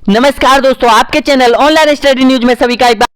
नमस्कार दोस्तों, आपके चैनल ऑनलाइन स्टडी न्यूज में सभी का एक बार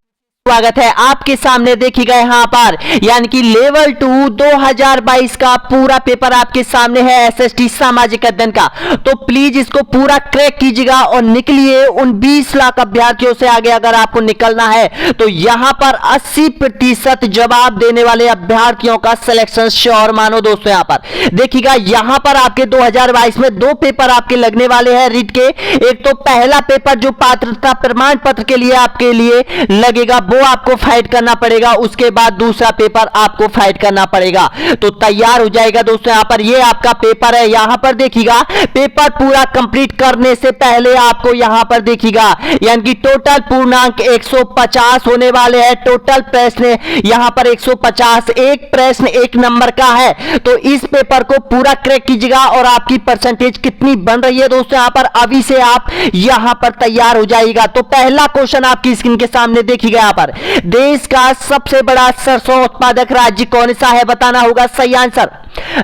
स्वागत है। आपके सामने देखिएगा यहाँ पर यानी कि लेवल 2 2022 का पूरा पेपर आपके सामने है, एसएसटी सामाजिक अध्ययन का। तो प्लीज इसको पूरा क्रैक कीजिएगा और निकलिए उन 20 लाख अभ्यर्थियों से आगे। अगर आपको निकलना है तो यहाँ पर 80% जवाब देने वाले अभ्यर्थियों का सिलेक्शन श्योर मानो दोस्तों। यहाँ पर देखिएगा, यहाँ पर आपके 2022 में 2 पेपर आपके लगने वाले हैं रीट के। एक तो पहला पेपर जो पात्रता प्रमाण पत्र के लिए आपके लिए लगेगा वो आपको फाइट करना पड़ेगा, उसके बाद दूसरा पेपर आपको फाइट करना पड़ेगा। तो तैयार हो जाएगा दोस्तों। यहां पर ये आपका पेपर है। यहां पर देखिएगा, पेपर पूरा कंप्लीट करने से पहले आपको यहां पर देखिएगा यानी कि टोटल पूर्णांक 150 होने वाले हैं। टोटल प्रश्न यहां पर 150, एक प्रश्न 1 नंबर का है। तो इस पेपर को पूरा क्रैक कीजिएगा और आपकी परसेंटेज कितनी बन रही है दोस्तों, यहां पर अभी से आप यहां पर तैयार हो जाएगा। तो पहला क्वेश्चन आपकी स्क्रीन के सामने देखिएगा। यहां पर देश का सबसे बड़ा सरसों उत्पादक राज्य कौन सा है, बताना होगा सही आंसर।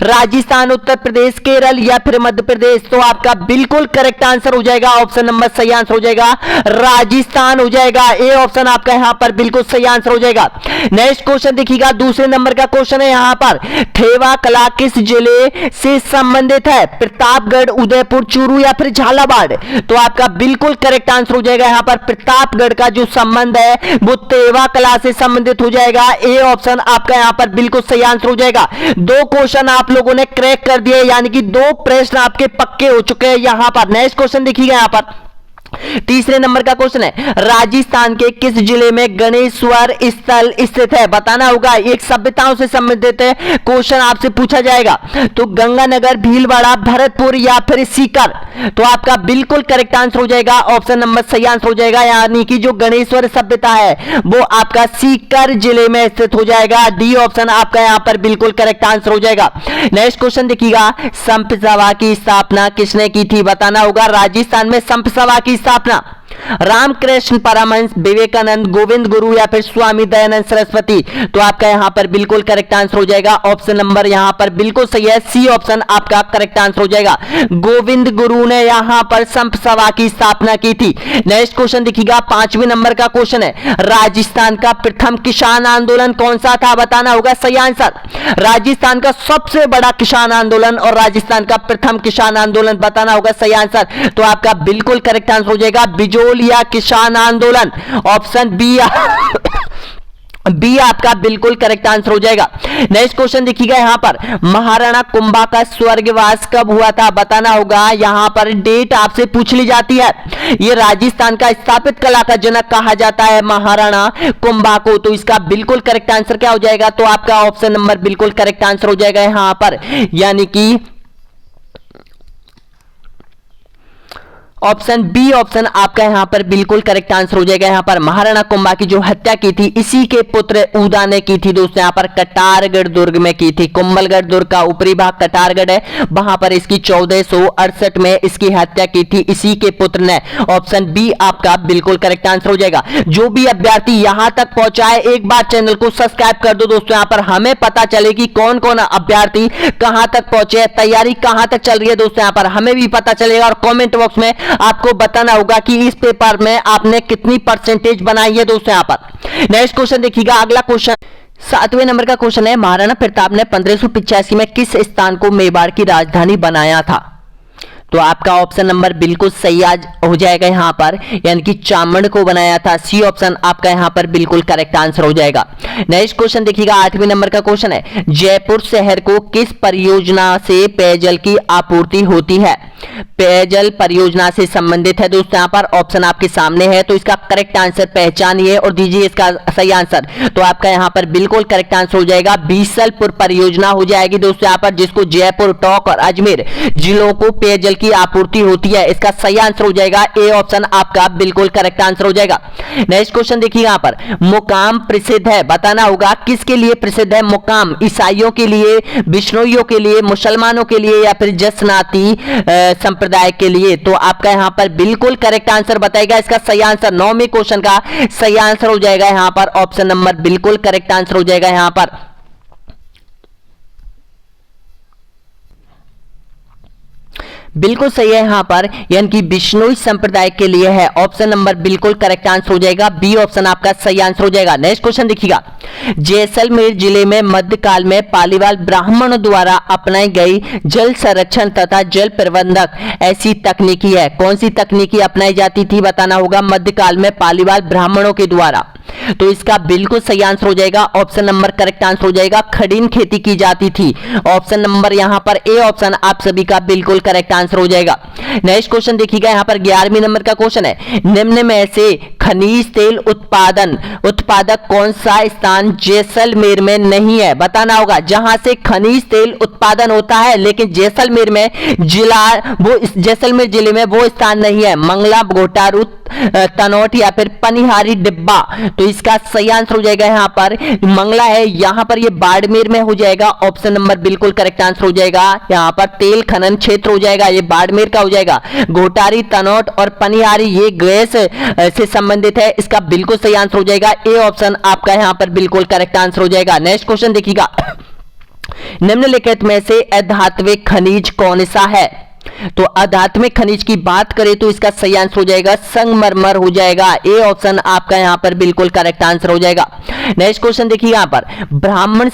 राजस्थान, उत्तर प्रदेश, केरल या फिर मध्य प्रदेश। तो आपका बिल्कुल करेक्ट आंसर हो जाएगा, ऑप्शन नंबर सही आंसर हो जाएगा, राजस्थान हो जाएगा। ए ऑप्शन आपका यहां पर बिल्कुल सही आंसर हो जाएगा। नेक्स्ट क्वेश्चन देखिएगा, दूसरे नंबर का क्वेश्चन है यहां पर, ठेवा कला किस जिले से संबंधित है, प्रतापगढ़, उदयपुर, चूरू या फिर झालावाड़। तो आपका बिल्कुल करेक्ट आंसर हो जाएगा यहां पर प्रतापगढ़ का जो संबंध है वो ठेवा कला से संबंधित हो जाएगा। ए ऑप्शन आपका यहां पर बिल्कुल सही आंसर हो जाएगा। 2 क्वेश्चन आप लोगों ने क्रैक कर दिए, यानी कि 2 प्रश्न आपके पक्के हो चुके हैं यहां पर। नेक्स्ट क्वेश्चन देखिएगा यहां पर, तीसरे नंबर का क्वेश्चन है, राजस्थान के किस जिले में गणेश्वर स्थल स्थित है, बताना होगा। एक सभ्यताओं से संबंधित है क्वेश्चन आपसे पूछा जाएगा। तो गंगानगर, भीलवाड़ा, भरतपुर या फिर सीकर। तो आपका बिल्कुल करेक्ट आंसर हो जाएगा, ऑप्शन नंबर सही आंसर हो जाएगा। यानी कि जो गणेश्वर सभ्यता है वो आपका सीकर जिले में स्थित हो जाएगा। डी ऑप्शन आपका यहां पर बिल्कुल करेक्ट आंसर हो जाएगा। नेक्स्ट क्वेश्चन देखिएगा, संत सभा की स्थापना किसने की थी, बताना होगा। राजस्थान में संत सभा की स्थापना रामकृष्ण परमहंस, विवेकानंद, गोविंद गुरु या फिर स्वामी दयानंद सरस्वती। तो आपका यहां पर बिल्कुल करेक्ट आंसर हो जाएगा, ऑप्शन नंबर यहां पर बिल्कुल सही है, सी ऑप्शन आपका करेक्ट आंसर हो जाएगा। गोविंद गुरु ने यहां पर संत सभा की स्थापना की थी। नेक्स्ट क्वेश्चन देखिएगा, 5वें नंबर का क्वेश्चन है, राजस्थान का प्रथम किसान आंदोलन कौन सा था, बताना होगा सही आंसर। राजस्थान का सबसे बड़ा किसान आंदोलन और राजस्थान का प्रथम किसान आंदोलन, बताना होगा सही आंसर। तो आपका बिल्कुल करेक्ट आंसर हो जाएगा, बिजोलिया किसान आंदोलन, ऑप्शन बी आपका बिल्कुल करेक्ट आंसर हो जाएगा। नेक्स्ट क्वेश्चन देखिएगा यहां पर, महाराणा कुंभा का स्वर्गवास कब हुआ था, बताना होगा। यहां पर डेट आपसे पूछ ली जाती है। ये राजस्थान का स्थापित कला का जनक कहा जाता है महाराणा कुंभा को। तो इसका बिल्कुल करेक्ट आंसर क्या हो जाएगा, तो आपका ऑप्शन नंबर बिल्कुल करेक्ट आंसर हो जाएगा यहां पर, यानी कि ऑप्शन बी ऑप्शन आपका यहां पर बिल्कुल करेक्ट आंसर हो जाएगा। यहां पर महाराणा कुंभा की जो हत्या की थी इसी के पुत्र उदा ने की थी दोस्तों। यहां पर कटारगढ़ दुर्ग में की थी। कुंभलगढ़ दुर्ग का ऊपरी भाग कटारगढ़ है, वहां पर इसकी 1468 में इसकी हत्या की थी इसी के पुत्र ने। ऑप्शन बी आपका बिल्कुल करेक्ट आंसर हो जाएगा। जो भी अभ्यर्थी यहां तक पहुंचा है एक बार चैनल को सब्सक्राइब कर दो दोस्तों, यहां पर हमें पता चले कि कौन कौन अभ्यर्थी कहां तक पहुंचे हैं, तैयारी कहां तक चल रही है दोस्तों, यहां पर हमें भी पता चलेगा। और कमेंट बॉक्स में आपको बताना होगा कि इस पेपर में आपने कितनी परसेंटेज बनाई है दोस्तों। यहां पर नेक्स्ट क्वेश्चन देखिएगा, अगला क्वेश्चन 7वें नंबर का क्वेश्चन है, महाराणा प्रताप ने 1585 में किस स्थान को मेवाड़ की राजधानी बनाया था। तो आपका ऑप्शन नंबर बिल्कुल सही आज हो जाएगा यहां पर, यानी कि चामंड को बनाया था। सी ऑप्शन आपका यहां पर बिल्कुल करेक्ट आंसर हो जाएगा। नेक्स्ट क्वेश्चन देखिएगा, 8वें नंबर का क्वेश्चन है, जयपुर शहर को किस परियोजना से पेयजल की आपूर्ति होती है, पेयजल परियोजना से संबंधित है दोस्तों। यहां पर ऑप्शन आपके सामने है, तो इसका करेक्ट आंसर पहचानिए और दीजिए इसका सही आंसर। तो आपका यहां पर बिल्कुल करेक्ट आंसर हो जाएगा, बीसलपुर परियोजना हो जाएगी दोस्तों यहां पर, जिसको जयपुर, टोंक और अजमेर जिलों को पेयजल की आपूर्ति होती है। इसका सही आंसर हो जाएगा, ए ऑप्शन आपका बिल्कुल करेक्ट आंसर हो जाएगा। नेक्स्ट क्वेश्चन देखिए, यहां पर मुकाम प्रसिद्ध है, बताना होगा किसके लिए प्रसिद्ध है मुकाम, ईसाइयों के लिए, बिश्नोइयों के लिए, मुसलमानों के लिए या फिर जसनाती संप्रदाय के लिए। तो आपका यहां पर बिल्कुल करेक्ट आंसर बताएगा इसका सही आंसर। 9वें क्वेश्चन का सही आंसर हो जाएगा यहां पर, ऑप्शन नंबर बिल्कुल करेक्ट आंसर हो जाएगा यहां पर। बिल्कुल सही है यहाँ पर, यानी कि बिश्नोई संप्रदाय के लिए है। ऑप्शन नंबर बिल्कुल करेक्ट आंसर हो जाएगा, बी ऑप्शन आपका सही आंसर हो जाएगा। नेक्स्ट क्वेश्चन देखिएगा, जैसलमेर जिले में मध्यकाल में पालीवाल ब्राह्मणों द्वारा अपनाई गई जल संरक्षण तथा जल प्रबंधक ऐसी तकनीकी है। कौन सी तकनीकी अपनाई जाती थी बताना होगा मध्यकाल में पालीवाल ब्राह्मणों के द्वारा। तो इसका बिल्कुल सही आंसर हो जाएगा, ऑप्शन नंबर करेक्ट आंसर हो जाएगा, खड़ीन खेती की जाती थी। ऑप्शन नंबर यहां पर ए ऑप्शन आप सभी का बिल्कुल करेक्ट आंसर हो जाएगा। नेक्स्ट क्वेश्चन देखिएगा, यहां पर 11वें नंबर का क्वेश्चन है, निम्न में से खनिज तेल उत्पादक कौन सा स्थान जैसलमेर में नहीं है बताना होगा। जहां से खनिज तेल उत्पादन होता है लेकिन जैसलमेर जिले में वो स्थान नहीं है, मंगला, घोटारू, तनोट या फिर पनिहारी डिब्बा। तो इसका सही आंसर हो जाएगा यहां पर मंगला है, यहां पर ये बाड़मेर में हो जाएगा। ऑप्शन नंबर बिल्कुल करेक्ट आंसर हो जाएगा, यहां पर तेल खनन क्षेत्र हो जाएगा, ये बाड़मेर का हो जाएगा। घोटारी, तनोट और पनिहारी ये गैस से संबंधित है, इसका बिल्कुल सही आंसर हो जाएगा, ए ऑप्शन आपका यहां पर बिल्कुल करेक्ट आंसर हो जाएगा। नेक्स्ट क्वेश्चन देखिएगा, निम्नलिखित में से अधात्विक खनिज कौन सा है। तो अधात्मिक खनिज की बात करें तो इसका सही आंसर हो जाएगा संगमरमर हो जाएगा, ए ऑप्शन आपका यहां पर बिल्कुल करेक्ट आंसर हो जाएगा। नेक्स्ट क्वेश्चन देखिए, यहां पर ब्रह्म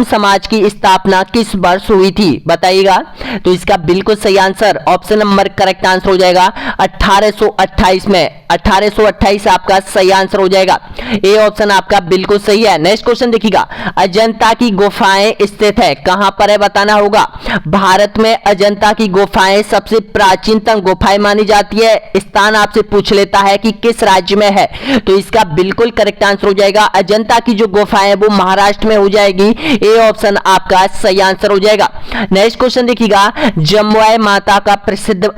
समाज की स्थापना किस वर्ष हुई थी बताइएगा। तो इसका बिल्कुल सही answer option number correct answer हो जाएगा 1828 में, 1828 आपका सही आंसर हो जाएगा, ए ऑप्शन आपका बिल्कुल सही है। नेक्स्ट क्वेश्चन देखिएगा, अजंता की गुफाएं स्थित है कहां पर है बताना होगा। भारत में अजंता की गुफाएं सबसे प्राचीनतम गुफाएं मानी जाती है, स्थान आपसे पूछ लेता है कि किस राज्य में है। तो इसका बिल्कुल करेक्ट आंसर हो जाएगा, अजंता की जो गुफाएं वो महाराष्ट्र में हो जाएगी, ए ऑप्शन आपका सही आंसर हो जाएगा। नेक्स्ट क्वेश्चन देखिएगा, जमुआई माता का प्रसिद्ध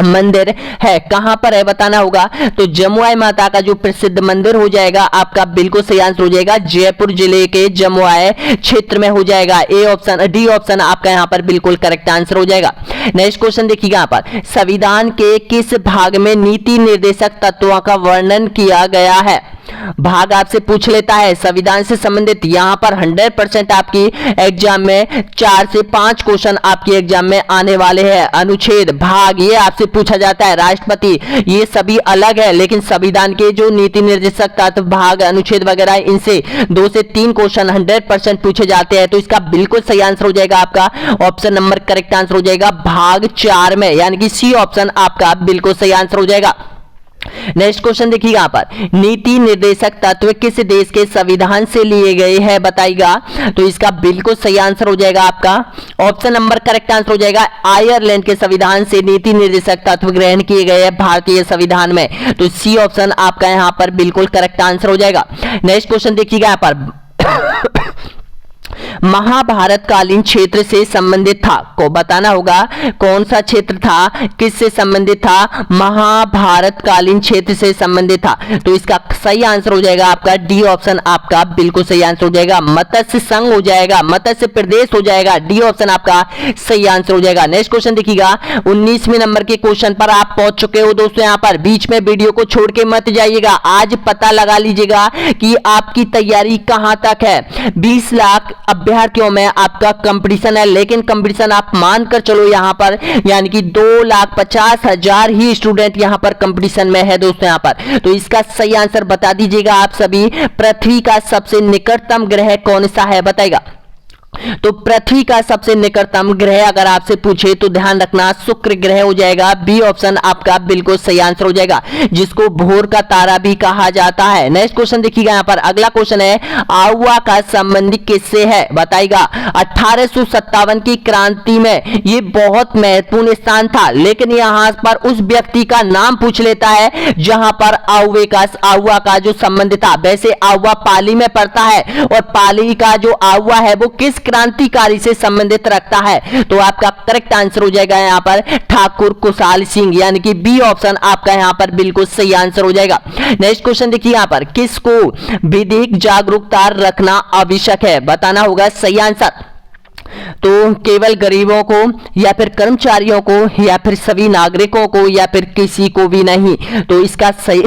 मंदिर है कहां पर है बताना होगा। तो जमुआई माता का जो प्रसिद्ध मंदिर हो जाएगा आपका बिल्कुल सही आंसर हो जाएगा, जयपुर जिले के जमुआई क्षेत्र में हो जाएगा, ए ऑप्शन डी ऑप्शन आपका यहां पर बिल्कुल करेक्ट आंसर हो जाएगा। नेक्स्ट क्वेश्चन देखिएगा, यहां पर संविधान के किस भाग में नीति निर्देशक तत्वों का वर्णन किया गया है। भाग आपसे पूछ लेता है संविधान से संबंधित, यहां पर 100% आपकी एग्जाम में 4 से 5 क्वेश्चन आपकी एग्जाम में आने वाले हैं। अनुच्छेद, भाग ये आपसे पूछा जाता है, राष्ट्रपति ये सभी अलग है, लेकिन संविधान के जो नीति निर्देशक तत्व, भाग, अनुच्छेद वगैरह इनसे 2 से 3 क्वेश्चन 100% पूछे जाते हैं। तो इसका बिल्कुल सही आंसर हो जाएगा आपका ऑप्शन नंबर करेक्ट आंसर हो जाएगा भाग 4 में, यानी कि सी ऑप्शन आपका बिल्कुल सही आंसर हो जाएगा। नेक्स्ट क्वेश्चन देखिए, यहां पर नीति निर्देशक तत्व किस देश के संविधान से लिए गए हैं बताइएगा। तो इसका बिल्कुल सही आंसर हो जाएगा आपका ऑप्शन नंबर करेक्ट आंसर हो जाएगा, आयरलैंड के संविधान से नीति निर्देशक तत्व ग्रहण किए गए हैं भारतीय संविधान में। तो सी ऑप्शन आपका यहां पर बिल्कुल करेक्ट आंसर हो जाएगा। नेक्स्ट क्वेश्चन देखिएगा, यहां पर महाभारत कालीन क्षेत्र से संबंधित था, को बताना होगा कौन सा क्षेत्र था, किससे संबंधित था, महाभारत कालीन क्षेत्र से संबंधित था। तो इसका सही आंसर हो जाएगा आपका डी ऑप्शन आपका बिल्कुल सही आंसर हो जाएगा, मत्स्य संघ हो जाएगा, मत्स्य प्रदेश हो जाएगा, डी ऑप्शन आपका सही आंसर हो जाएगा। नेक्स्ट क्वेश्चन देखिएगा, 19वें नंबर के क्वेश्चन पर आप पहुंच चुके हो दोस्तों, यहां पर बीच में वीडियो को छोड़ के मत जाइएगा, आज पता लगा लीजिएगा कि आपकी तैयारी कहां तक है। 20 लाख अभ्यर्थियों में आपका कंपटीशन है, लेकिन कंपटीशन आप मानकर चलो यहां पर, यानी कि 2,50,000 ही स्टूडेंट यहां पर कंपटीशन में है दोस्तों यहां पर। तो इसका सही आंसर बता दीजिएगा आप सभी, पृथ्वी का सबसे निकटतम ग्रह कौन सा है बताइएगा। तो पृथ्वी का सबसे निकटतम ग्रह अगर आपसे पूछे तो ध्यान रखना शुक्र ग्रह हो जाएगा, बी ऑप्शन आपका बिल्कुल सही आंसर हो जाएगा, जिसको भोर का तारा भी कहा जाता है। नेक्स्ट क्वेश्चन देखिएगा, यहां पर अगला क्वेश्चन है, आउवा का संबंध किससे है बताइएगा। 1857 की क्रांति में ये बहुत महत्वपूर्ण स्थान था, लेकिन यहां पर उस व्यक्ति का नाम पूछ लेता है जहां पर आउवा का जो संबंध था। वैसे आउवा पाली में पड़ता है, और पाली का जो आउवा है वो किस क्रांतिकारी से संबंधित रखता है। तो आपका करेक्ट आंसर हो जाएगा यहां पर ठाकुर कुशाल सिंह, यानी कि बी ऑप्शन आपका यहां पर बिल्कुल सही आंसर हो जाएगा। नेक्स्ट क्वेश्चन देखिए, यहां पर किसको विधिक जागरूकता रखना आवश्यक है बताना होगा सही आंसर। तो केवल गरीबों को, या फिर कर्मचारियों को, या फिर सभी नागरिकों को, या फिर किसी को भी नहीं। तो इसका सही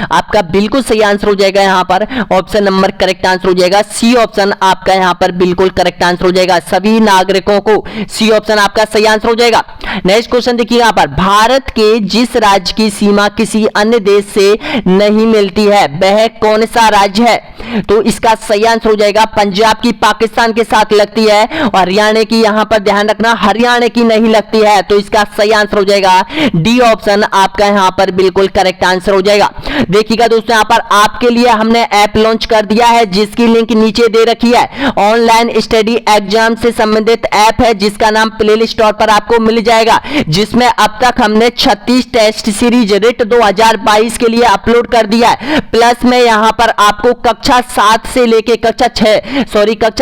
आपका बिल्कुल सही आंसर हो जाएगा यहाँ पर ऑप्शन नंबर करेक्ट आंसर हो जाएगा सी ऑप्शन आपका यहाँ पर बिल्कुल करेक्ट आंसर हो जाएगा। सभी नागरिकों को सी ऑप्शन आपका सही आंसर हो जाएगा। नेक्स्ट क्वेश्चन देखिए यहाँ पर, भारत के जिस राज्य की सीमा किसी अन्य देश से नहीं मिलती है वह कौन सा राज्य है? तो इसका सही आंसर हो जाएगा पंजाब की पाकिस्तान के साथ लगती है और हरियाणा की, यहां पर ध्यान रखना, हरियाणा की नहीं लगती है। तो इसका सही आंसर हो जाएगा डी ऑप्शन आपका यहां पर बिल्कुल करेक्ट आंसर हो जाएगा। देखिएगा दोस्तों, यहां पर आपके लिए हमने ऐप लॉन्च कर दिया है जिसकी लिंक नीचे दे रखी है। ऑनलाइन स्टडी एग्जाम से संबंधित ऐप है जिसका नाम प्ले स्टोर पर आपको मिल जाएगा, जिसमें अब तक हमने 36 टेस्ट सीरीज रिट 2022 के लिए अपलोड कर दिया है। प्लस में यहां पर आपको कक्षा 7 से लेके कक्षा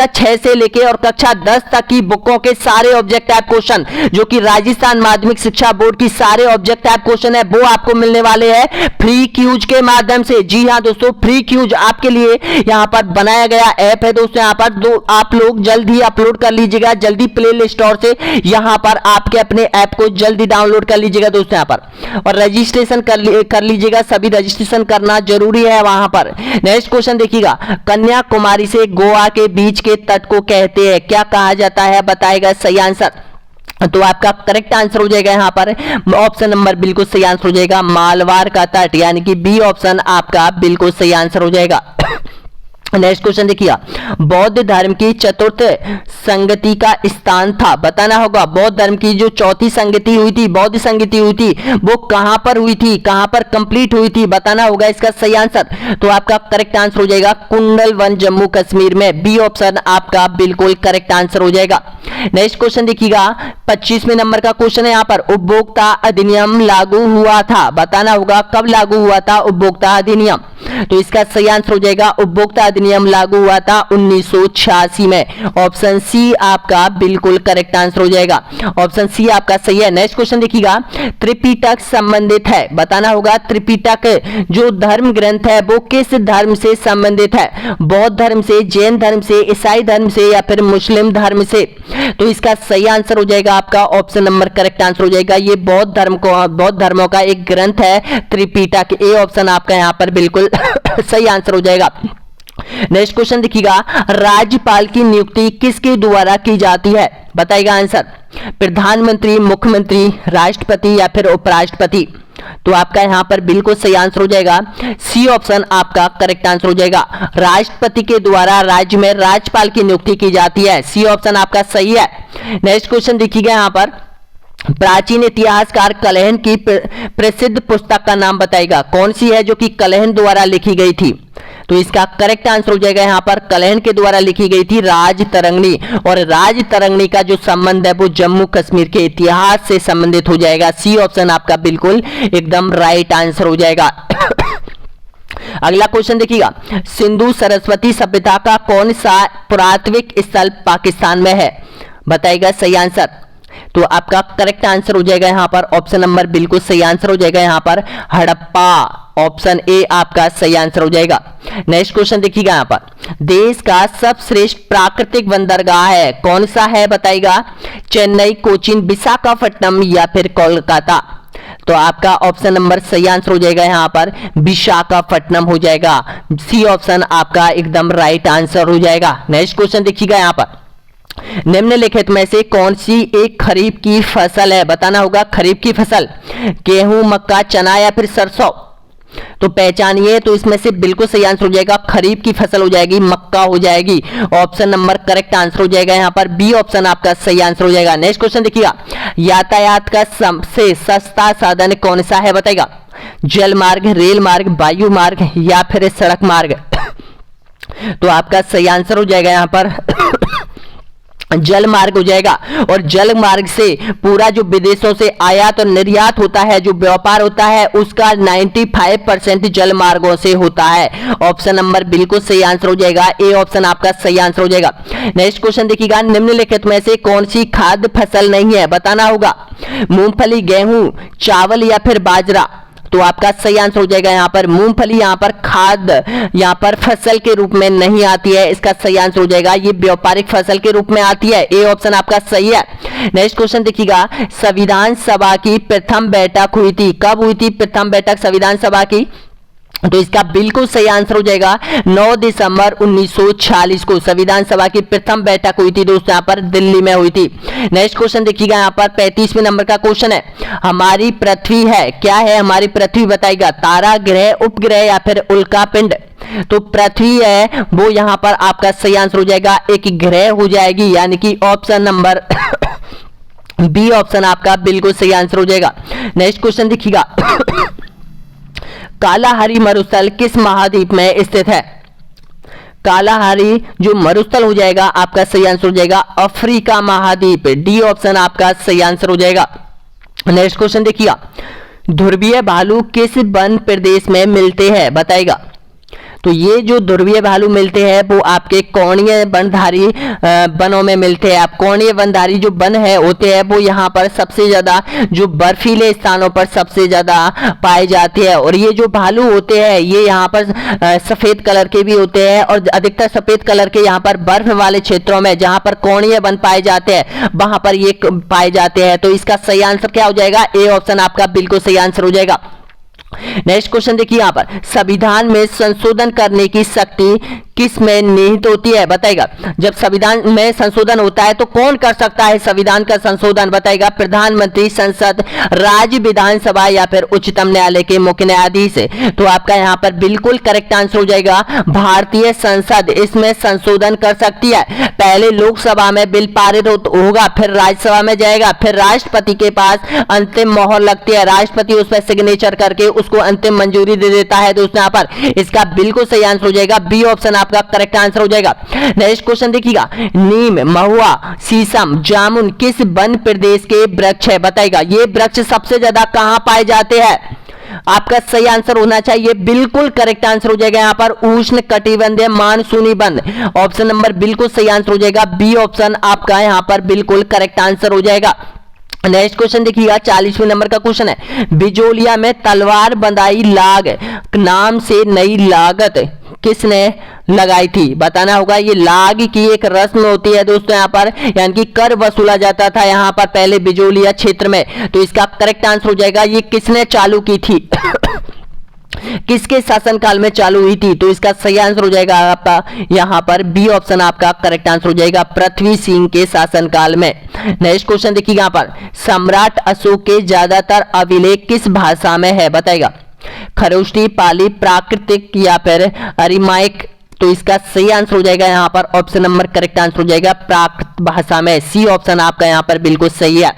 6 से लेके और कक्षा 10 तक की बुकों के सारे ऑब्जेक्ट टाइप क्वेश्चन, जो कि राजस्थान माध्यमिक शिक्षा बोर्ड की सारे ऑब्जेक्ट टाइप क्वेश्चन है, वो आपको मिलने वाले हैं फ्री क्यूज के माध्यम से। जी हां दोस्तों, फ्री क्यूज आपके लिए यहां पर बनाया गया ऐप है दोस्तों। यहां पर आप लोग जल्द ही अपलोड कर लीजिएगा, जल्दी प्ले स्टोर से यहां पर आपके अपने ऐप को जल्दी डाउनलोड कर लीजिएगा दोस्तों यहां पर, और रजिस्ट्रेशन कर लीजिएगा। सभी रजिस्ट्रेशन करना जरूरी है वहां पर। नेक्स्ट क्वेश्चन देखिएगा, कन्याकुमारी से गोवा के बीच के तट को कहते हैं, क्या कहा जाता है? बताएगा सही आंसर। तो आपका करेक्ट आंसर हो जाएगा यहाँ पर ऑप्शन नंबर बिल्कुल सही आंसर हो जाएगा मालवार का तट, यानी कि बी ऑप्शन आपका बिल्कुल सही आंसर हो जाएगा। नेक्स्ट क्वेश्चन देखिए, बौद्ध धर्म की चतुर्थ संगति का स्थान था, बताना होगा। बौद्ध धर्म की जो चौथी संगति हुई थी, बौद्ध संगति हुई थी, वो कहां पर हुई थी, कहां पर कंप्लीट हुई थी, बताना होगा इसका सही आंसर। तो आपका करेक्ट आंसर हो जाएगा कुंडलवन जम्मू कश्मीर में, बी ऑप्शन आपका बिल्कुल करेक्ट आंसर हो जाएगा। नेक्स्ट क्वेश्चन देखिएगा, 25वें नंबर का क्वेश्चन है यहाँ पर, उपभोक्ता अधिनियम लागू हुआ था, बताना होगा कब लागू हुआ था उपभोक्ता अधिनियम। तो इसका सही आंसर हो जाएगा उपभोक्ता अधिनियम लागू हुआ था 1986 में, ऑप्शन सी आपका बिल्कुल करेक्ट आंसर हो जाएगा, ऑप्शन सी आपका सही है। नेक्स्ट क्वेश्चन देखिएगा, त्रिपिटक संबंधित है, बताना होगा त्रिपिटक जो धर्म ग्रंथ है वो किस धर्म से संबंधित है? बौद्ध धर्म से, जैन धर्म से, ईसाई धर्म से या फिर मुस्लिम धर्म से? तो इसका सही आंसर हो जाएगा आपका ऑप्शन नंबर करेक्ट आंसर हो जाएगा, ये बौद्ध धर्मों का एक ग्रंथ है त्रिपिटक, ए ऑप्शन आपका यहाँ पर बिल्कुल सही आंसर हो जाएगा। नेक्स्ट क्वेश्चन देखिएगा, राज्यपाल की नियुक्ति किसके द्वारा की जाती है? बताइएगा आंसर, प्रधानमंत्री, मुख्यमंत्री, राष्ट्रपति या फिर उपराष्ट्रपति? तो आपका यहां पर बिल्कुल सही आंसर हो जाएगा सी ऑप्शन आपका करेक्ट आंसर हो जाएगा। राष्ट्रपति के द्वारा राज्य में राज्यपाल की नियुक्ति की जाती है, सी ऑप्शन आपका सही है। नेक्स्ट क्वेश्चन देखिएगा यहां पर, प्राचीन इतिहासकार कलहन की प्रसिद्ध पुस्तक का नाम बताएगा, कौन सी है जो कि कलहन द्वारा लिखी गई थी? तो इसका करेक्ट आंसर हो जाएगा यहाँ पर कलहन के द्वारा लिखी गई थी राजतरंगिणी, और राजतरंगिणी का जो संबंध है वो जम्मू कश्मीर के इतिहास से संबंधित हो जाएगा, सी ऑप्शन आपका बिल्कुल एकदम राइट आंसर हो जाएगा। अगला क्वेश्चन देखिएगा, सिंधु सरस्वती सभ्यता का कौन सा पुरातात्विक स्थल पाकिस्तान में है? बताइएगा सही आंसर। तो आपका करेक्ट आंसर हो जाएगा यहाँ पर ऑप्शन नंबर बिल्कुल सही आंसर हो जाएगा यहाँ पर हड़प्पा, ऑप्शन ए आपका सही आंसर हो जाएगा। नेक्स्ट क्वेश्चन देखिएगा यहाँ पर, देश का सबश्रेष्ठ प्राकृतिक बंदरगाह है, कौन सा है? बताइएगा, चेन्नई, कोचीन, विशाखापट्टनम या फिर कोलकाता? तो आपका ऑप्शन नंबर सही आंसर हो जाएगा यहाँ पर विशाखापट्टनम हो जाएगा, सी ऑप्शन आपका एकदम राइट आंसर हो जाएगा। नेक्स्ट क्वेश्चन देखिएगा यहाँ पर, निम्नलिखित में से कौन सी एक खरीफ की फसल है? बताना होगा खरीफ की फसल, गेहूं, मक्का, चना या फिर सरसों? तो पहचानिए, तो इसमें से बिल्कुल सही आंसर हो जाएगा खरीफ की फसल हो जाएगी, मक्का हो जाएगी, ऑप्शन नंबर करेक्ट आंसर हो जाएगा यहाँ पर बी ऑप्शन आपका सही आंसर हो जाएगा। नेक्स्ट क्वेश्चन देखिएगा, यातायात का सबसे सस्ता साधन कौन सा है? बताएगा, जल मार्ग, रेल मार्ग, वायु मार्ग या फिर सड़क मार्ग? तो आपका सही आंसर हो जाएगा यहाँ पर जल मार्ग हो जाएगा, और जल मार्ग से पूरा जो विदेशों से आयात और निर्यात होता है, जो व्यापार होता है, उसका 95% जल मार्गों से होता है, ऑप्शन नंबर बिल्कुल सही आंसर हो जाएगा, ए ऑप्शन आपका सही आंसर हो जाएगा। नेक्स्ट क्वेश्चन देखिएगा, निम्नलिखित में से कौन सी खाद्य फसल नहीं है? बताना होगा, मूंगफली, गेहूं, चावल या फिर बाजरा? तो आपका सही आंसर हो जाएगा यहाँ पर मूंगफली, यहाँ पर खाद्य, यहाँ पर फसल के रूप में नहीं आती है, इसका सही आंसर हो जाएगा ये व्यापारिक फसल के रूप में आती है, ए ऑप्शन आपका सही है। नेक्स्ट क्वेश्चन देखिएगा, संविधान सभा की प्रथम बैठक हुई थी, कब हुई थी प्रथम बैठक संविधान सभा की? तो इसका बिल्कुल सही आंसर हो जाएगा 9 दिसंबर 1946 को संविधान सभा की प्रथम बैठक हुई थी दोस्तों, यहां पर दिल्ली में हुई थी। नेक्स्ट क्वेश्चन देखिएगा, यहां पर 35वें नंबर का क्वेश्चन है, हमारी पृथ्वी है, क्या है हमारी पृथ्वी बताइएगा, तारा, ग्रह, उपग्रह या फिर उल्का पिंड। तो पृथ्वी है वो यहां पर आपका सही आंसर हो जाएगा, एक ग्रह हो जाएगी, यानी कि ऑप्शन नंबर बी ऑप्शन आपका बिल्कुल सही आंसर हो जाएगा। नेक्स्ट क्वेश्चन देखिएगा, कालाहारी मरुस्थल किस महाद्वीप में स्थित है। कालाहारी जो मरुस्थल हो जाएगा आपका सही आंसर हो जाएगा अफ्रीका महाद्वीप, डी ऑप्शन आपका सही आंसर हो जाएगा। नेक्स्ट क्वेश्चन देखिएगा, ध्रुवीय भालू किस वन प्रदेश में मिलते हैं बताएगा। तो ये जो ध्रुवीय भालू मिलते हैं वो आपके कोणीय वनधारी वनों में मिलते हैं। आप कोणीय वनधारी जो वन है होते हैं वो यहाँ पर सबसे ज्यादा जो बर्फीले स्थानों पर सबसे ज्यादा पाए जाते हैं। और ये जो भालू होते हैं ये यहाँ पर सफेद कलर के भी होते हैं, और अधिकतर सफेद कलर के यहाँ पर बर्फ वाले क्षेत्रों में जहाँ पर कोणीय वन पाए जाते हैं वहां पर ये पाए जाते हैं। तो इसका सही आंसर क्या हो जाएगा, ए ऑप्शन आपका बिल्कुल सही आंसर हो जाएगा। नेक्स्ट क्वेश्चन देखिए, यहां पर संविधान में संशोधन करने की शक्ति किस में निहित होती है बताएगा। जब संविधान में संशोधन होता है तो कौन कर सकता है संविधान का संशोधन बताएगा, प्रधानमंत्री, संसद, राज्य विधानसभा या फिर उच्चतम न्यायालय के मुख्य न्यायाधीश। तो आपका यहां पर बिल्कुल करेक्ट आंसर हो जाएगा भारतीय संसद इसमें संशोधन कर सकती है। पहले लोकसभा में बिल पारित होगा, फिर राज्यसभा में जाएगा, फिर राष्ट्रपति के पास अंतिम मोहर लगती है, राष्ट्रपति उस पर सिग्नेचर करके उसको अंतिम मंजूरी दे देता है। दोस्तों यहाँ पर इसका बिल्कुल सही आंसर हो जाएगा बी ऑप्शन आपका करेक्ट आंसर हो जाएगा। नेक्स्ट क्वेश्चन देखिएगा, नीम, महुआ, शीशम, जामुन किस वन प्रदेश के वृक्ष है बताएगा। ये वृक्ष सबसे ज्यादा कहां पाए जाते हैं, आपका सही आंसर होना चाहिए बिल्कुल करेक्ट आंसर हो जाएगा यहाँ पर उष्ण कटिबंधीय मानसूनी वन। ऑप्शन नंबर बिल्कुल सही आंसर हो जाएगा बी ऑप्शन आपका यहाँ पर बिल्कुल करेक्ट आंसर हो जाएगा। नेक्स्ट क्वेश्चन देखिएगा, 40वें नंबर का क्वेश्चन है, बिजोलिया में तलवार बंदाई लाग नाम से नई लागत किसने लगाई थी बताना होगा। ये लाग की एक रस्म होती है दोस्तों यहाँ पर, यानी कि कर वसूला जाता था यहाँ पर पहले बिजोलिया क्षेत्र में। तो इसका करेक्ट आंसर हो जाएगा ये किसने चालू की थी किसके शासनकाल में चालू हुई थी। तो इसका सही आंसर हो जाएगा आपका यहाँ पर बी ऑप्शन आपका करेक्ट आंसर हो जाएगा पृथ्वी सिंह के शासनकाल में। नेक्स्ट क्वेश्चन देखिएगा, यहाँ पर सम्राट अशोक के ज्यादातर अभिलेख किस भाषा में है बताएगा, खरोष्टी, पाली, प्राकृतिक या फिर अरिमाइक। तो इसका सही आंसर हो जाएगा यहाँ पर ऑप्शन नंबर करेक्ट आंसर हो जाएगा प्राकृत भाषा में, सी ऑप्शन आपका यहाँ पर बिल्कुल सही है।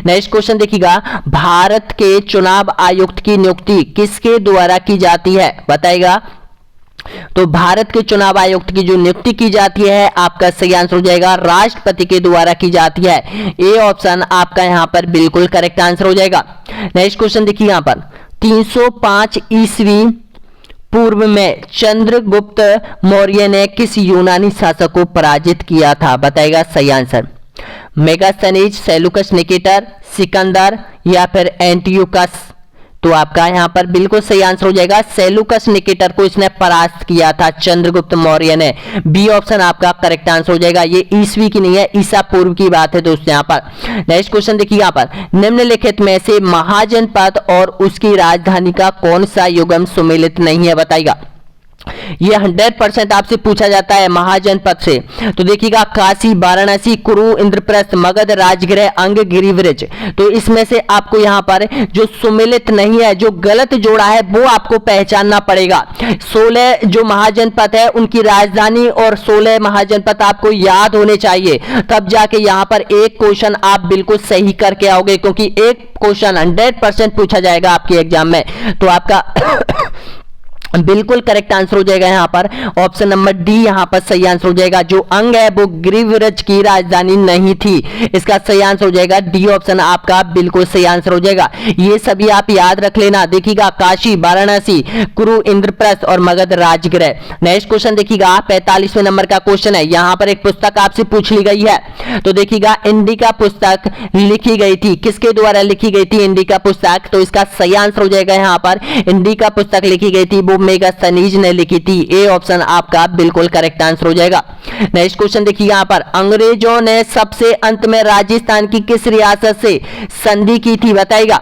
नेक्स्ट क्वेश्चन देखिएगा, भारत के चुनाव आयुक्त की नियुक्ति किसके द्वारा की जाती है बताएगा। तो भारत के चुनाव आयुक्त की जो नियुक्ति की जाती है आपका सही आंसर हो जाएगा राष्ट्रपति के द्वारा की जाती है, ए ऑप्शन आपका यहाँ पर बिल्कुल करेक्ट आंसर हो जाएगा। नेक्स्ट क्वेश्चन देखिए, यहाँ पर 305 ईस्वी पूर्व में चंद्रगुप्त मौर्य ने किस यूनानी शासक को पराजित किया था बताएगा सही answer, Megasthenes, Seleucus Nicator, Sikandar या फिर एंटियोकस। तो आपका यहां पर बिल्कुल सही आंसर हो जाएगा सेलुकस निकेटर को इसने परास्त किया था चंद्रगुप्त मौर्य ने, बी ऑप्शन आपका करेक्ट आंसर हो जाएगा। ये ईस्वी की नहीं है, ईसा पूर्व की बात है दोस्तों यहाँ पर। नेक्स्ट क्वेश्चन देखिए, यहाँ पर निम्नलिखित में से महाजनपद और उसकी राजधानी का कौन सा युग्म सुमेलित नहीं है बताइएगा। ये 100% आपसे पूछा जाता है महाजनपद से। तो देखिएगा, काशी, वाराणसी, कुरु, इंद्रप्रस्थ, मगध, राजगृह, अंग, गिरिव्रज। तो इसमें से आपको यहाँ पर जो सुमेलित नहीं है, जो गलत जोड़ा है वो आपको पहचानना पड़ेगा। 16 जो महाजनपद है उनकी राजधानी और 16 महाजनपद आपको याद होने चाहिए, तब जाके यहाँ पर एक क्वेश्चन आप बिल्कुल सही करके आओगे, क्योंकि एक क्वेश्चन 100% पूछा जाएगा आपके एग्जाम में। तो आपका बिल्कुल करेक्ट आंसर हो जाएगा यहाँ पर ऑप्शन नंबर डी यहाँ पर सही आंसर हो जाएगा। जो अंग है वो गिरिव्रज की राजधानी नहीं थी, इसका सही आंसर हो जाएगा डी ऑप्शन आपका बिल्कुल सही आंसर हो जाएगा। ये सभी आप याद रख लेना। देखिएगा, काशी, वाराणसी, कुरु, इंद्रप्रस्थ और मगध, राजगृह। नेक्स्ट क्वेश्चन देखिएगा, 45वें नंबर का क्वेश्चन है। यहाँ पर एक पुस्तक आपसे पूछ ली गई है, तो देखिएगा इंडिका पुस्तक लिखी गई थी, किसके द्वारा लिखी गई थी इंडिका पुस्तक। तो इसका सही आंसर हो जाएगा यहाँ पर इंडिका पुस्तक लिखी गई थी वो मेगास्थनीज ने लिखी थी, ए ऑप्शन आपका बिल्कुल करेक्ट आंसर हो जाएगा। नेक्स्ट क्वेश्चन देखिए, यहां पर अंग्रेजों ने सबसे अंत में राजस्थान की किस रियासत से संधि की थी बताइएगा।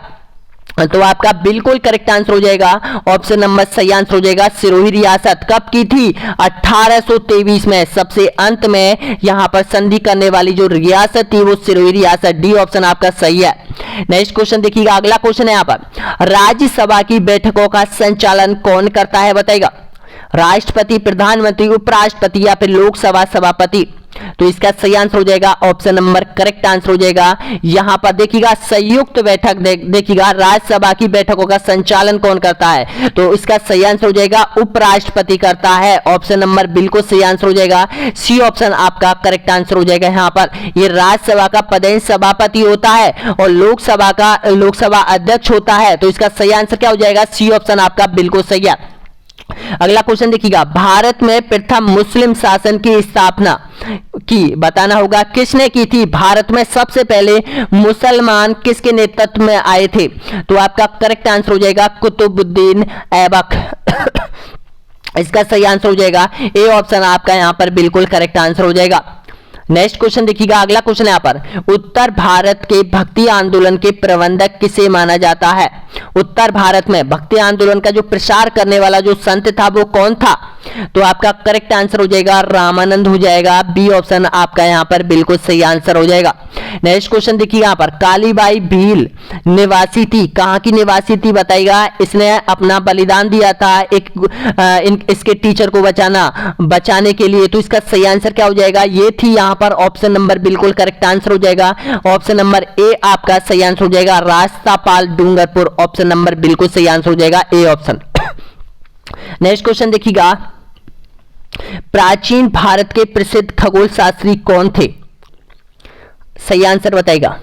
तो आपका बिल्कुल करेक्ट आंसर हो जाएगा ऑप्शन नंबर सही आंसर हो जाएगा सिरोही रियासत कब की थी 1823 में। सबसे अंत में यहां पर संधि करने वाली जो रियासत थी वो सिरोही रियासत। डी ऑप्शन आपका सही है। नेक्स्ट क्वेश्चन देखिएगा, अगला क्वेश्चन है यहां पर राज्यसभा की बैठकों का संचालन कौन करता है बताइएगा। राष्ट्रपति, प्रधानमंत्री, उपराष्ट्रपति या फिर लोकसभा सभापति। तो इसका सही आंसर हो जाएगा ऑप्शन नंबर करेक्ट आंसर हो जाएगा यहां पर देखिएगा संयुक्त बैठक। देखिएगा राज्यसभा की बैठकों का संचालन कौन करता है, तो इसका सही आंसर हो जाएगा उपराष्ट्रपति करता है। ऑप्शन नंबर बिल्कुल सही आंसर हो जाएगा, सी ऑप्शन आपका करेक्ट आंसर हो जाएगा। यहां पर ये राज्यसभा का पदेन सभापति होता है और लोकसभा अध्यक्ष होता है। तो इसका सही आंसर क्या हो जाएगा, सी ऑप्शन आपका बिल्कुल सही है। अगला क्वेश्चन देखिएगा, भारत में प्रथम मुस्लिम शासन की स्थापना की बताना होगा किसने की थी। भारत में सबसे पहले मुसलमान किसके नेतृत्व में आए थे, तो आपका करेक्ट आंसर हो जाएगा कुतुबुद्दीन ऐबक। इसका सही आंसर हो जाएगा ए ऑप्शन आपका यहां पर बिल्कुल करेक्ट आंसर हो जाएगा। नेक्स्ट क्वेश्चन देखिएगा, अगला क्वेश्चन यहां पर उत्तर भारत के भक्ति आंदोलन के प्रबंधक किसे माना जाता है। उत्तर भारत में भक्ति आंदोलन का जो प्रसार करने वाला जो संत था वो कौन था, तो आपका करेक्ट आंसर हो जाएगा रामानंद हो जाएगा। बी ऑप्शन आपका यहां पर बिल्कुल सही आंसर हो जाएगा। नेक्स्ट क्वेश्चन देखिए, यहां पर कालीबाई भील निवासी थी, कहां की निवासी थी बताइएगा। इसने अपना बलिदान दिया था इसके टीचर को बचाने के लिए। तो इसका सही आंसर क्या हो जाएगा, ये थी यहां पर ऑप्शन नंबर बिल्कुल करेक्ट आंसर हो जाएगा। ऑप्शन नंबर ए आपका सही आंसर हो जाएगा रास्तापाल डूंगरपुर। ऑप्शन नंबर बिल्कुल सही आंसर हो जाएगा ए ऑप्शन। नेक्स्ट क्वेश्चन देखिएगा, प्राचीन भारत के प्रसिद्ध खगोल शास्त्री कौन थे, सही आंसर बताएगा।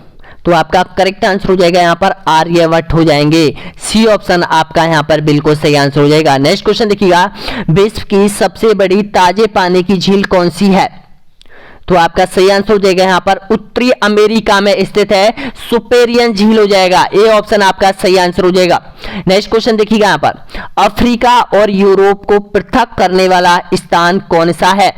तो आपका करेक्ट आंसर हो जाएगा यहां पर आर्यभट्ट हो जाएंगे। सी ऑप्शन आपका यहां पर बिल्कुल सही आंसर हो जाएगा। नेक्स्ट क्वेश्चन देखिएगा, विश्व की सबसे बड़ी ताजे पानी की झील कौन सी है, तो आपका सही आंसर हो जाएगा यहां पर उत्तरी अमेरिका में स्थित है सुपेरियन झील हो जाएगा। ए ऑप्शन आपका सही आंसर हो जाएगा। नेक्स्ट क्वेश्चन देखिएगा, यहां पर अफ्रीका और यूरोप को पृथक करने वाला स्थान कौन सा है।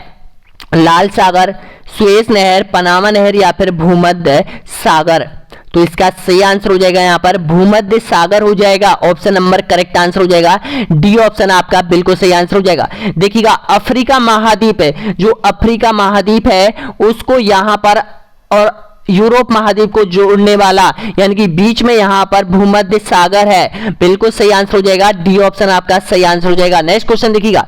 लाल सागर, सुएज नहर, पनामा नहर या फिर भूमध्य सागर। तो इसका सही आंसर हो जाएगा यहां पर भूमध्य सागर हो जाएगा। ऑप्शन नंबर करेक्ट आंसर हो जाएगा डी ऑप्शन आपका बिल्कुल सही आंसर हो जाएगा। देखिएगा अफ्रीका महाद्वीप है, जो अफ्रीका महाद्वीप है उसको यहां पर और यूरोप महाद्वीप को जोड़ने वाला यानी कि बीच में यहां पर भूमध्य सागर है। बिल्कुल सही आंसर हो जाएगा, डी ऑप्शन आपका सही आंसर हो जाएगा। नेक्स्ट क्वेश्चन देखिएगा,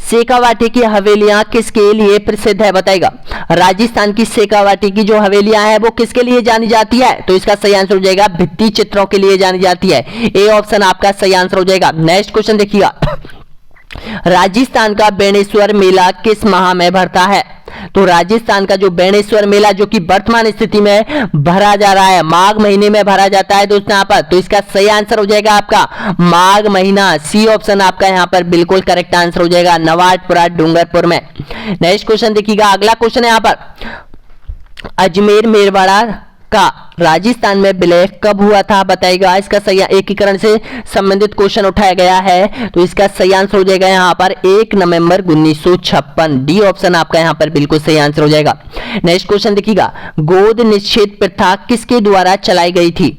शेखावाटी की हवेलियां किसके लिए प्रसिद्ध है बताएगा। राजस्थान की शेखावाटी की जो हवेलियां हैं वो किसके लिए जानी जाती है, तो इसका सही आंसर हो जाएगा भित्ति चित्रों के लिए जानी जाती है। ए ऑप्शन आपका सही आंसर हो जाएगा। नेक्स्ट क्वेश्चन देखिएगा, राजस्थान का बेणेश्वर मेला किस माह में भरता है, तो राजस्थान का जो बेणेश्वर मेला जो कि वर्तमान स्थिति में भरा जा रहा है माघ महीने में भरा जाता है दोस्तों यहां पर। तो इसका सही आंसर हो जाएगा आपका माघ महीना। सी ऑप्शन आपका यहां पर बिल्कुल करेक्ट आंसर हो जाएगा नवाटपुरा डूंगरपुर में। नेक्स्ट क्वेश्चन देखिएगा, अगला क्वेश्चन है यहां पर अजमेर मेरवाड़ा का राजस्थान में विलय कब हुआ था बताइएगा। इसका सही एकीकरण से संबंधित क्वेश्चन उठाया गया है। तो इसका सही आंसर हो जाएगा यहां पर 1 नवंबर 1956। डी ऑप्शन आपका यहां पर बिल्कुल सही आंसर हो जाएगा। नेक्स्ट क्वेश्चन देखिएगा, गोद निषेध प्रथा किसके द्वारा चलाई गई थी,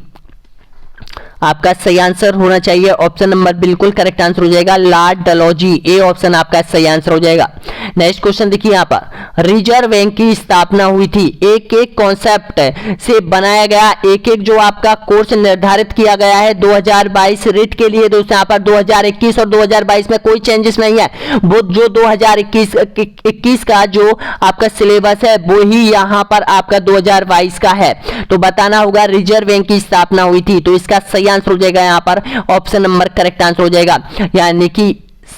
आपका सही आंसर होना चाहिए ऑप्शन नंबर बिल्कुल करेक्ट आंसर हो जाएगा लॉर्ड डलहौजी। ए ऑप्शन आपका सही आंसर हो जाएगा। नेक्स्ट क्वेश्चन देखिए, यहाँ पर रिजर्व बैंक की स्थापना हुई थी, एक एक कॉन्सेप्ट से बनाया गया एक एक जो आपका कोर्स निर्धारित किया गया है 2022 रिट के लिए दोस्तों। यहाँ पर 2021 और 2022 में कोई चेंजेस नहीं है, वो जो 2021 का जो आपका सिलेबस है वो ही यहाँ पर आपका 2022 का है। तो बताना होगा रिजर्व बैंक की स्थापना हुई थी। तो इसका सही आंसर हो जाएगा यहाँ पर ऑप्शन नंबर करेक्ट आंसर हो जाएगा, यानी कि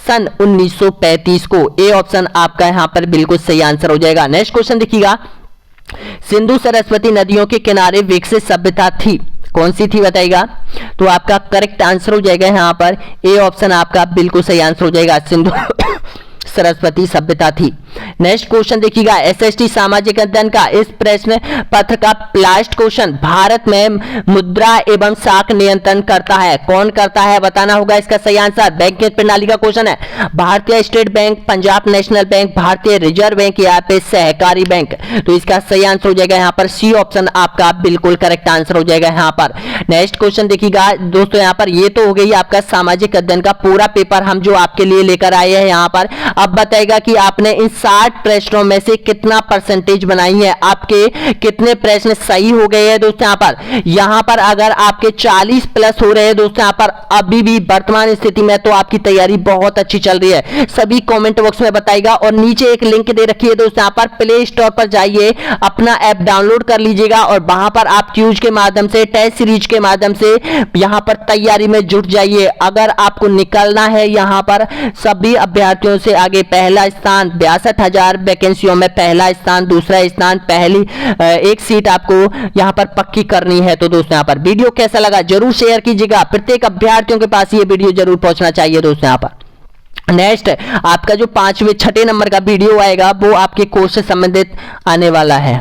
सन 1935 को। ए ऑप्शन आपका यहां पर बिल्कुल सही आंसर हो जाएगा। नेक्स्ट क्वेश्चन देखिएगा, सिंधु सरस्वती नदियों के किनारे विकसित सभ्यता थी, कौन सी थी बताइएगा। तो आपका करेक्ट आंसर हो जाएगा यहां पर ए ऑप्शन आपका बिल्कुल सही आंसर हो जाएगा, सिंधु सरस्वती सभ्यता थी। नेक्स्ट क्वेश्चन देखिएगा, एसएसटी सामाजिक अध्ययन का इस प्रश्न पत्र का लास्ट क्वेश्चन, भारत में मुद्रा एवं साख नियंत्रण करता है, कौन करता है बताना होगा इसका सही आंसर। बैंकिंग प्रणाली का क्वेश्चन है, भारतीय state bank, Punjab national bank, भारतीय रिजर्व बैंक या पे सहकारी बैंक। तो इसका सही आंसर हो जाएगा यहाँ पर सी ऑप्शन आपका बिल्कुल करेक्ट आंसर हो जाएगा यहाँ पर। नेक्स्ट क्वेश्चन देखिएगा दोस्तों, यहाँ पर ये तो हो गई आपका सामाजिक अध्ययन का पूरा पेपर हम जो आपके लिए लेकर आए हैं यहाँ पर। अब बताएगा कि आपने इन 60 प्रश्नों में से कितना परसेंटेज बनाई है, आपके कितने प्रश्न सही हो गए हैं दोस्तों। यहाँ पर अगर आपके 40 प्लस हो रहे हैं दोस्तों यहाँ पर अभी भी वर्तमान स्थिति में, तो आपकी तैयारी बहुत अच्छी चल रही है। सभी कमेंट बॉक्स में बताइएगा और नीचे एक लिंक दे रखी है दोस्तों, यहाँ पर प्ले स्टोर पर जाइए, अपना ऐप डाउनलोड कर लीजिएगा और वहां पर आप क्यूज के माध्यम से, टेस्ट सीरीज के माध्यम से यहां पर तैयारी में जुट जाइए। अगर आपको निकलना है यहां पर सभी अभ्यर्थियों से आगे, पहला स्थान 62,000 वैकेंसियों में पहला स्थान, दूसरा स्थान, पहली एक सीट आपको यहां पर पक्की करनी है। तो दोस्तों यहाँ पर वीडियो कैसा लगा जरूर शेयर कीजिएगा, प्रत्येक अभ्यर्थियों के पास ये वीडियो जरूर पहुंचना चाहिए दोस्तों। यहाँ पर नेक्स्ट आपका जो 5वें 6 नंबर का वीडियो आएगा वो आपके कोर्स से संबंधित आने वाला है।